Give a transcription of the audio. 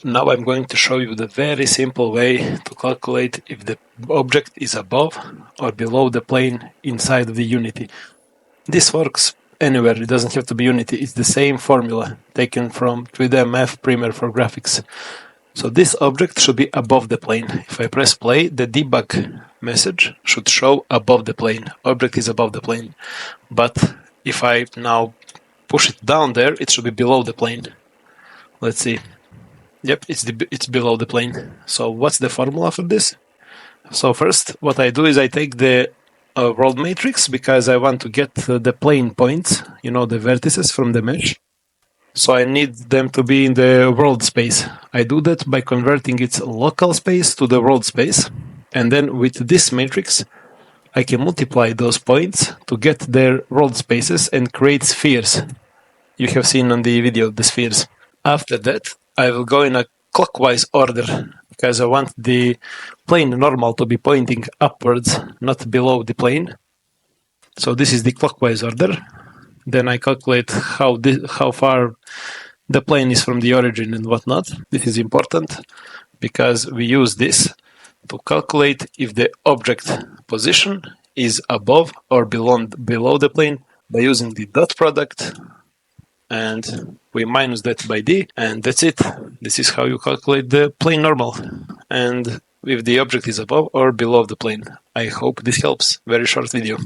Now I'm going to show you the very simple way to calculate if the object is above or below the plane inside of the Unity. This works anywhere, it doesn't have to be Unity, it's the same formula taken from 3D Math Premiere for graphics. So this object should be above the plane. If I press play, the debug message should show above the plane. Object is above the plane. But if I now push it down there, it should be below the plane. Let's see. Yep, it's below the plane. So what's the formula for this? So first, what I do is I take the world matrix because I want to get the plane points, the vertices from the mesh. So I need them to be in the world space. I do that by converting its local space to the world space. And then with this matrix, I can multiply those points to get their world spaces and create spheres. You have seen on the video the spheres. After that, I will go in a clockwise order because I want the plane normal to be pointing upwards, not below the plane. So this is the clockwise order. Then I calculate how far the plane is from the origin and whatnot. This is important because we use this to calculate if the object position is above or below the plane by using the dot product, and we minus that by d, and that's it. This is how you calculate the plane normal and if the object is above or below the plane. I hope this helps. Very short video.